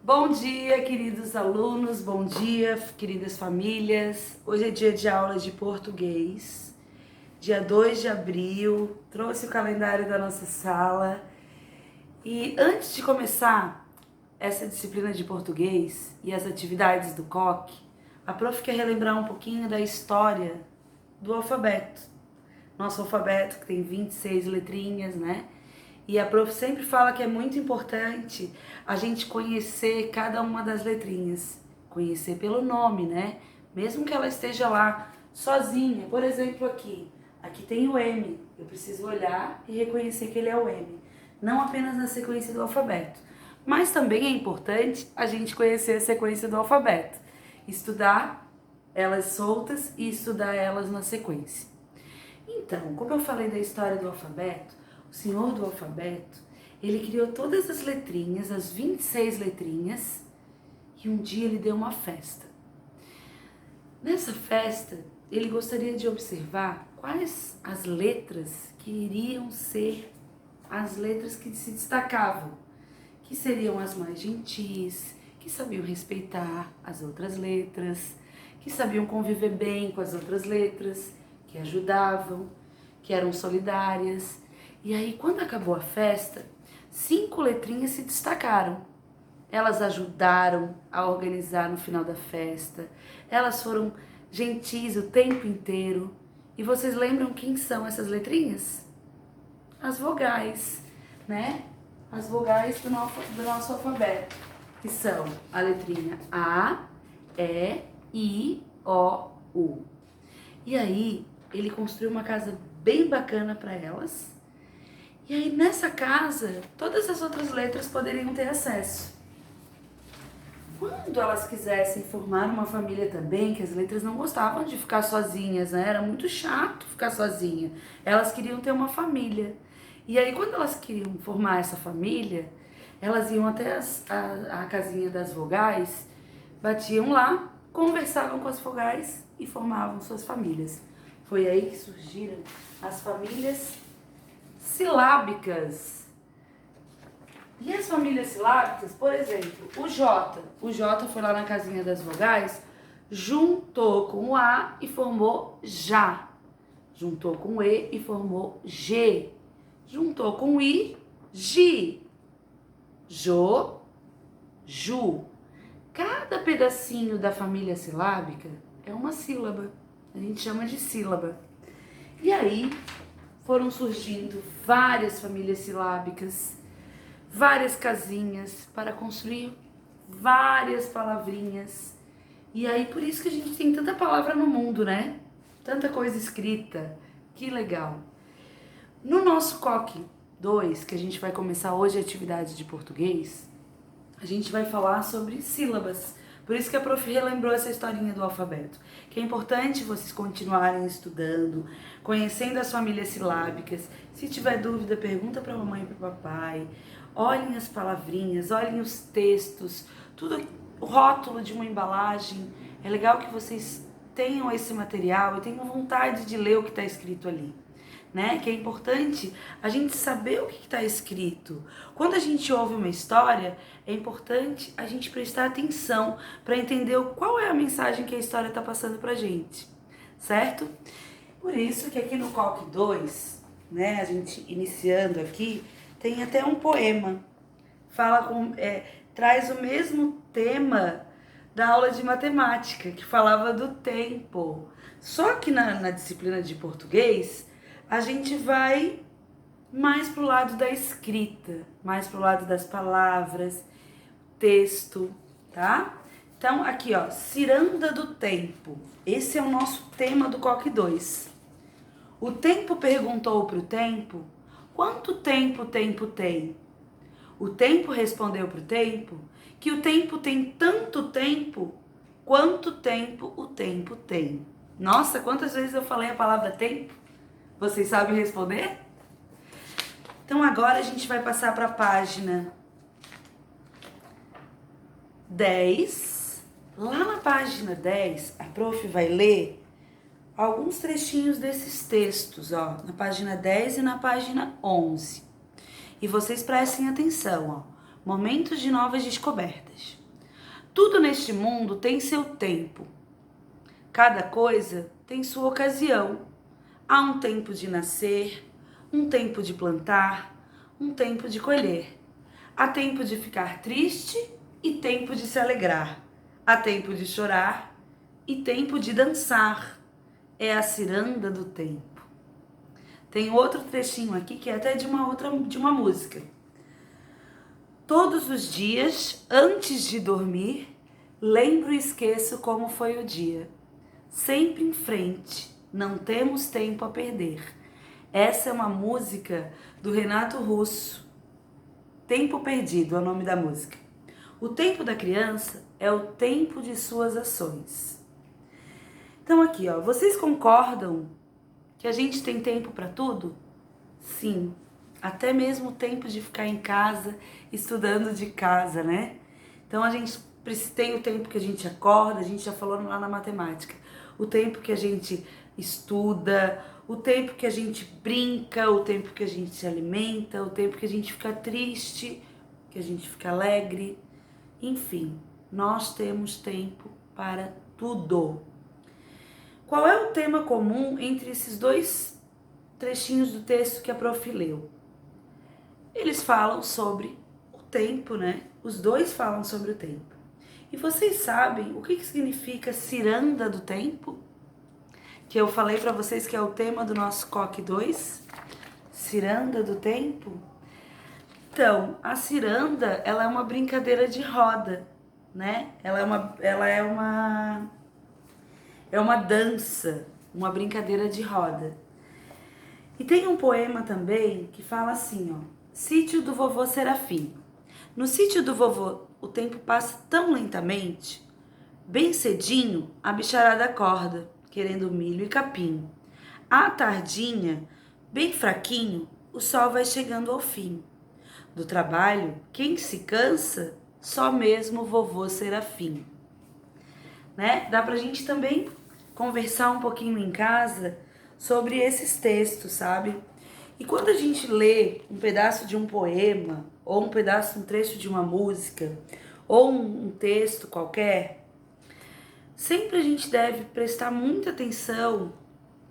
Bom dia, queridos alunos, bom dia, queridas famílias. Hoje é dia de aula de português, dia 2 de abril, trouxe o calendário da nossa sala. E antes de começar essa disciplina de português e as atividades do COC, a prof quer relembrar um pouquinho da história do alfabeto. Nosso alfabeto que tem 26 letrinhas, né? E a prof sempre fala que é muito importante a gente conhecer cada uma das letrinhas, conhecer pelo nome, né? Mesmo que ela esteja lá sozinha. Por exemplo, aqui tem o M. Eu preciso olhar e reconhecer que ele é o M, não apenas na sequência do alfabeto. Mas também é importante a gente conhecer a sequência do alfabeto, estudar elas soltas e estudar elas na sequência. Então, como eu falei da história do alfabeto, o senhor do alfabeto, ele criou todas as letrinhas, as 26 letrinhas, e um dia ele deu uma festa. Nessa festa, ele gostaria de observar quais as letras que iriam ser as letras que se destacavam, que seriam as mais gentis, que sabiam respeitar as outras letras, que sabiam conviver bem com as outras letras, que ajudavam, que eram solidárias. E aí, quando acabou a festa, 5 letrinhas se destacaram. Elas ajudaram a organizar no final da festa. Elas foram gentis o tempo inteiro. E vocês lembram quem são essas letrinhas? As vogais, né? As vogais do nosso alfabeto, que são a letrinha A, E, I, O, U. E aí, ele construiu uma casa bem bacana para elas. E aí, nessa casa, todas as outras letras poderiam ter acesso. Quando elas quisessem formar uma família também, que as letras não gostavam de ficar sozinhas, né? Era muito chato ficar sozinha. Elas queriam ter uma família. E aí, quando elas queriam formar essa família, elas iam até a casinha das vogais, batiam lá, conversavam com as vogais e formavam suas famílias. Foi aí que surgiram as famílias silábicas. E as famílias silábicas, por exemplo, o J foi lá na casinha das vogais, juntou com o A e formou já. Juntou com o E e formou G. Juntou com o I, Gi. Jo, Ju. Cada pedacinho da família silábica é uma sílaba. A gente chama de sílaba. E aí foram surgindo várias famílias silábicas, várias casinhas para construir várias palavrinhas. E aí por isso que a gente tem tanta palavra no mundo, né? Tanta coisa escrita. Que legal. No nosso COC 2, que a gente vai começar hoje a atividade de português, a gente vai falar sobre sílabas. Por isso que a prof relembrou essa historinha do alfabeto, que é importante vocês continuarem estudando, conhecendo as famílias silábicas. Se tiver dúvida, pergunta para a mamãe e para o papai. Olhem as palavrinhas, olhem os textos, tudo, o rótulo de uma embalagem. É legal que vocês tenham esse material e tenham vontade de ler o que está escrito ali. Né? Que é importante a gente saber o que está escrito. Quando a gente ouve uma história, é importante a gente prestar atenção para entender qual é a mensagem que a história está passando para a gente, certo? Por isso que aqui no COC 2, né, a gente iniciando aqui, tem até um poema. Traz o mesmo tema da aula de matemática, que falava do tempo. Só que na disciplina de português, a gente vai mais pro lado da escrita, mais pro lado das palavras, texto, tá? Então, aqui, ó, Ciranda do Tempo. Esse é o nosso tema do COC 2. O tempo perguntou pro tempo, quanto tempo o tempo tem? O tempo respondeu pro tempo que o tempo tem tanto tempo quanto tempo o tempo tem. Nossa, quantas vezes eu falei a palavra tempo? Vocês sabem responder? Então agora a gente vai passar para a página 10. Lá na página 10, a prof vai ler alguns trechinhos desses textos, ó, na página 10 e na página 11. E vocês prestem atenção, ó. momentos de novas descobertas. Tudo neste mundo tem seu tempo. Cada coisa tem sua ocasião. Há um tempo de nascer, um tempo de plantar, um tempo de colher. Há tempo de ficar triste e tempo de se alegrar. Há tempo de chorar e tempo de dançar. É a ciranda do tempo. Tem outro trechinho aqui que é até de uma música. Todos os dias, antes de dormir, lembro e esqueço como foi o dia. Sempre em frente, não temos tempo a perder. Essa é uma música do Renato Russo. Tempo Perdido é o nome da música. O tempo da criança é o tempo de suas ações. Então aqui, ó, vocês concordam que a gente tem tempo para tudo? Sim, até mesmo o tempo de ficar em casa, estudando de casa, né? Então a gente tem o tempo que a gente acorda, a gente já falou lá na matemática, o tempo que a gente estuda, o tempo que a gente brinca, o tempo que a gente se alimenta, o tempo que a gente fica triste, que a gente fica alegre, enfim, nós temos tempo para tudo. Qual é o tema comum entre esses dois trechinhos do texto que a prof leu? Eles falam sobre o tempo, né? Os dois falam sobre o tempo. E vocês sabem o que significa ciranda do tempo? Que eu falei para vocês que é o tema do nosso COC 2? Ciranda do tempo? Então, a ciranda, ela é uma brincadeira de roda, né? Ela é uma dança, uma brincadeira de roda. E tem um poema também que fala assim, ó: Sítio do Vovô Serafim. No sítio do vovô, o tempo passa tão lentamente. Bem cedinho, a bicharada acorda, querendo milho e capim. À tardinha, bem fraquinho, o sol vai chegando ao fim. Do trabalho, quem se cansa, só mesmo o vovô Serafim. Né? Dá pra gente também conversar um pouquinho em casa sobre esses textos, sabe? E quando a gente lê um pedaço de um poema, ou um trecho de uma música, ou um texto qualquer, sempre a gente deve prestar muita atenção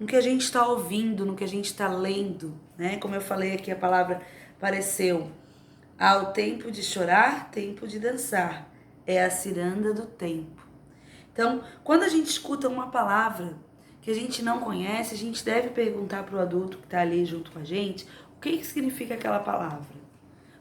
no que a gente está ouvindo, no que a gente está lendo, né? Como eu falei aqui, a palavra apareceu. Há o tempo de chorar, tempo de dançar. É a ciranda do tempo. Então, quando a gente escuta uma palavra que a gente não conhece, a gente deve perguntar para o adulto que está ali junto com a gente o que significa aquela palavra.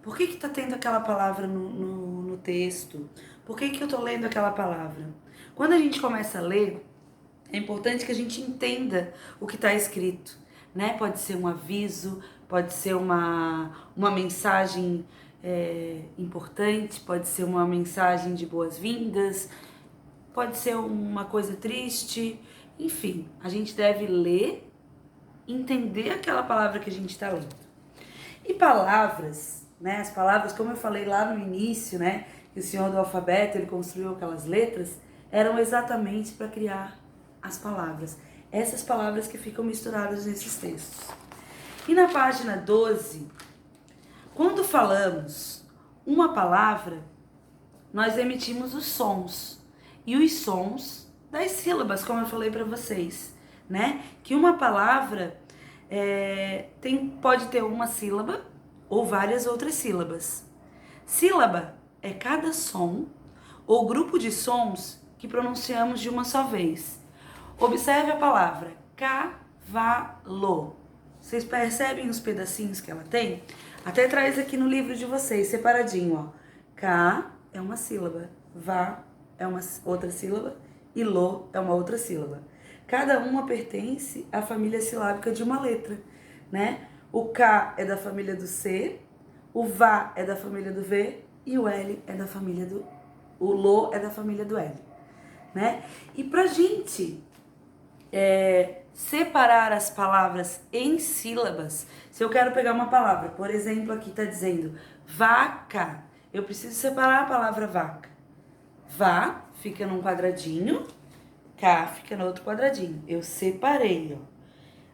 Por que está tendo aquela palavra no texto? Por que eu estou lendo aquela palavra? Quando a gente começa a ler, é importante que a gente entenda o que está escrito, né? Pode ser um aviso, pode ser uma mensagem importante, pode ser uma mensagem de boas-vindas, pode ser uma coisa triste, enfim, a gente deve ler, entender aquela palavra que a gente está lendo. E palavras, né? As palavras, como eu falei lá no início, né? Que o senhor do alfabeto, ele construiu aquelas letras, eram exatamente para criar as palavras. Essas palavras que ficam misturadas nesses textos. E na página 12, quando falamos uma palavra, nós emitimos os sons. E os sons das sílabas, como eu falei para vocês, né? Que uma palavra pode ter uma sílaba ou várias outras sílabas. Sílaba é cada som ou grupo de sons que pronunciamos de uma só vez. Observe a palavra cavalo. Vocês percebem os pedacinhos que ela tem? Até traz aqui no livro de vocês, separadinho, ó. Ca é uma sílaba, vá é uma outra sílaba e lo é uma outra sílaba. Cada uma pertence à família silábica de uma letra, né? O K é da família do C, o vá é da família do V e o L é da família do... O lo é da família do L, né? E pra gente separar as palavras em sílabas, se eu quero pegar uma palavra, por exemplo, aqui tá dizendo vaca, eu preciso separar a palavra vaca. Vá fica num quadradinho, cá fica no outro quadradinho. Eu separei, ó.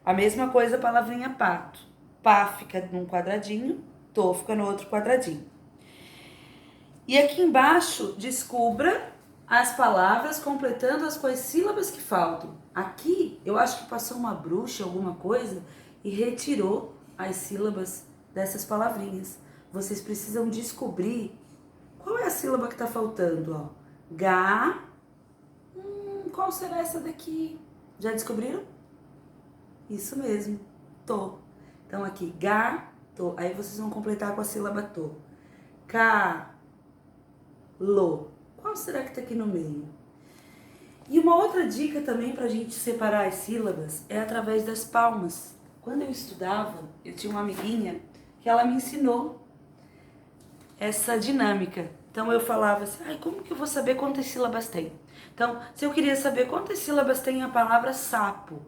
A mesma coisa a palavrinha pato. Pá fica num quadradinho, tô fica no outro quadradinho. E aqui embaixo, descubra as palavras completando-as com as sílabas que faltam. Aqui, eu acho que passou uma bruxa, alguma coisa, e retirou as sílabas dessas palavrinhas. Vocês precisam descobrir qual é a sílaba que está faltando, ó. Gá. Qual será essa daqui? Já descobriram? Isso mesmo, tô. Então aqui, gato. Aí vocês vão completar com a sílaba tô. Lo. Qual será que tá aqui no meio? E uma outra dica também pra gente separar as sílabas é através das palmas. Quando eu estudava, eu tinha uma amiguinha que ela me ensinou essa dinâmica. Então eu falava assim, ai, como que eu vou saber quantas sílabas tem? Então, se eu queria saber quantas sílabas tem a palavra sapo.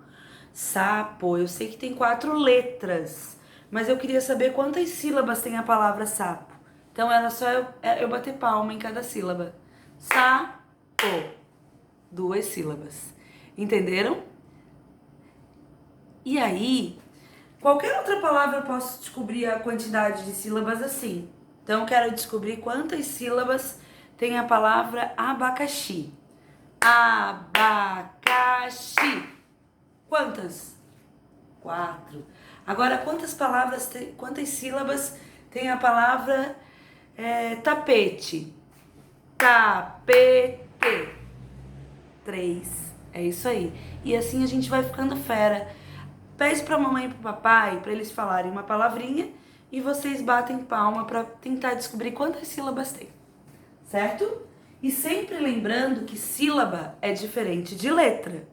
Sapo, eu sei que tem 4 letras, mas eu queria saber quantas sílabas tem a palavra sapo. Então era só eu bater palma em cada sílaba. Sapo, 2 sílabas. Entenderam? E aí, qualquer outra palavra eu posso descobrir a quantidade de sílabas assim. Então, eu quero descobrir quantas sílabas tem a palavra abacaxi. Abacaxi. Quantas? 4. Agora, quantas sílabas tem a palavra tapete? Tapete. 3. É isso aí. E assim a gente vai ficando fera. Pede pra mamãe e pro papai pra eles falarem uma palavrinha e vocês batem palma pra tentar descobrir quantas sílabas tem. Certo? E sempre lembrando que sílaba é diferente de letra,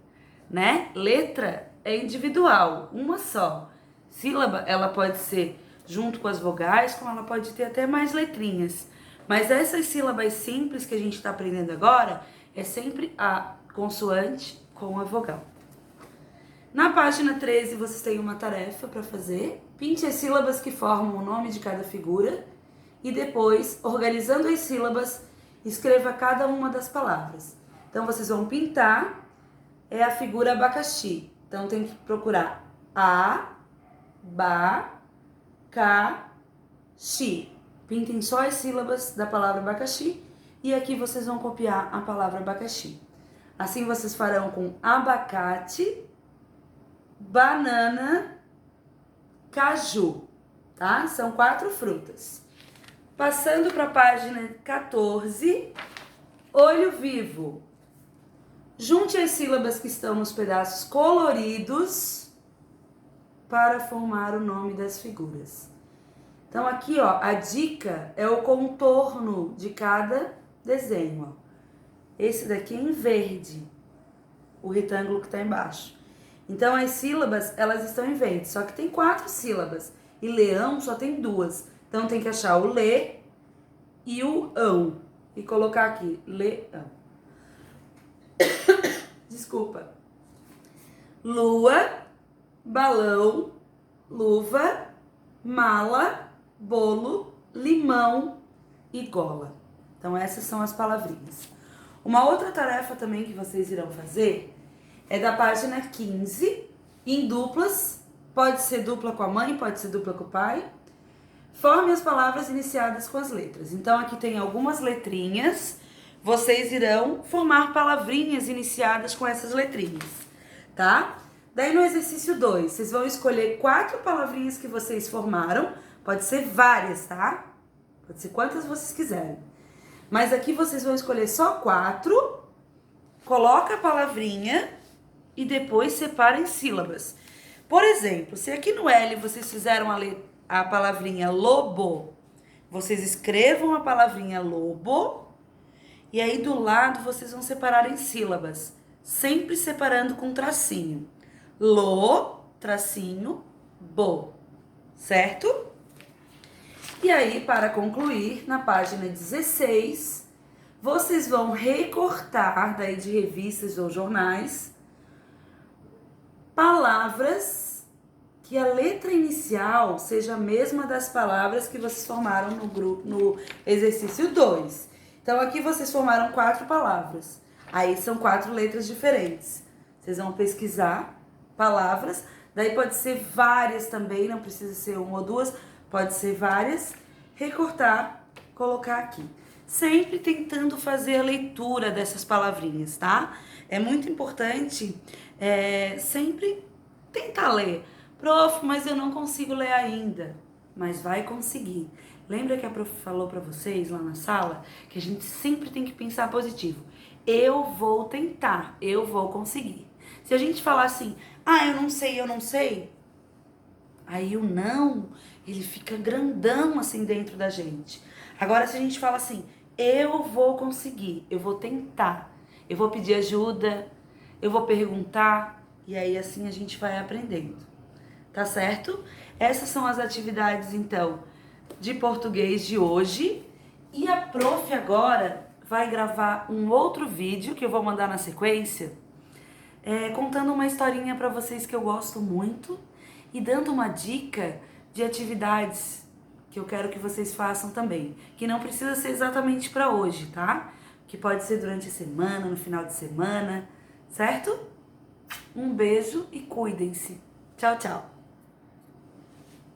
né? Letra é individual, uma só. Sílaba, ela pode ser junto com as vogais, como ela pode ter até mais letrinhas. Mas essas sílabas simples que a gente está aprendendo agora é sempre a consoante com a vogal. Na página 13, vocês têm uma tarefa para fazer. Pinte as sílabas que formam o nome de cada figura e depois, organizando as sílabas, escreva cada uma das palavras. Então, vocês vão pintar a figura abacaxi. Então, tem que procurar A-ba-ca-xi. Pintem só as sílabas da palavra abacaxi e aqui vocês vão copiar a palavra abacaxi. Assim, vocês farão com abacate, banana, caju, tá? São 4 frutas. Passando para a página 14, olho vivo. Junte as sílabas que estão nos pedaços coloridos para formar o nome das figuras. Então aqui, ó, a dica é o contorno de cada desenho, ó. Esse daqui é em verde, o retângulo que está embaixo. Então as sílabas, elas estão em verde, só que tem 4 sílabas e leão só tem 2. Então tem que achar o lê e o ão e colocar aqui, leão. Desculpa. Lua, balão, luva, mala, bolo, limão e gola. Então essas são as palavrinhas. Uma outra tarefa também que vocês irão fazer é da página 15, em duplas. Pode ser dupla com a mãe, pode ser dupla com o pai. Forme as palavras iniciadas com as letras. Então aqui tem algumas letrinhas. Vocês irão formar palavrinhas iniciadas com essas letrinhas, tá? Daí no exercício 2, vocês vão escolher 4 palavrinhas que vocês formaram. Pode ser várias, tá? Pode ser quantas vocês quiserem. Mas aqui vocês vão escolher só 4. Coloca a palavrinha e depois separem sílabas. Por exemplo, se aqui no L vocês fizeram a palavrinha lobo, vocês escrevam a palavrinha lobo e aí do lado vocês vão separar em sílabas, sempre separando com tracinho. Lo, tracinho, bo, certo? E aí, para concluir, na página 16, vocês vão recortar, daí de revistas ou jornais, palavras que a letra inicial seja a mesma das palavras que vocês formaram no exercício 2. Então, aqui vocês formaram 4 palavras. Aí são 4 letras diferentes. Vocês vão pesquisar palavras, daí pode ser várias também, não precisa ser 1 ou 2, pode ser várias. Recortar, colocar aqui. sempre tentando fazer a leitura dessas palavrinhas, tá? É muito importante sempre tentar ler. Prof, mas eu não consigo ler ainda. Mas vai conseguir. Lembra que a prof falou para vocês lá na sala que a gente sempre tem que pensar positivo. Eu vou tentar, eu vou conseguir. Se a gente falar assim, eu não sei, aí o não, ele fica grandão assim dentro da gente. Agora, se a gente fala assim, eu vou conseguir, eu vou tentar, eu vou pedir ajuda, eu vou perguntar, e aí assim a gente vai aprendendo. Tá certo? Essas são as atividades, então, de português de hoje. E a prof agora vai gravar um outro vídeo que eu vou mandar na sequência, contando uma historinha para vocês que eu gosto muito e dando uma dica de atividades que eu quero que vocês façam também, que não precisa ser exatamente para hoje, tá? Que pode ser durante a semana, no final de semana, certo? Um beijo e cuidem-se. Tchau, tchau.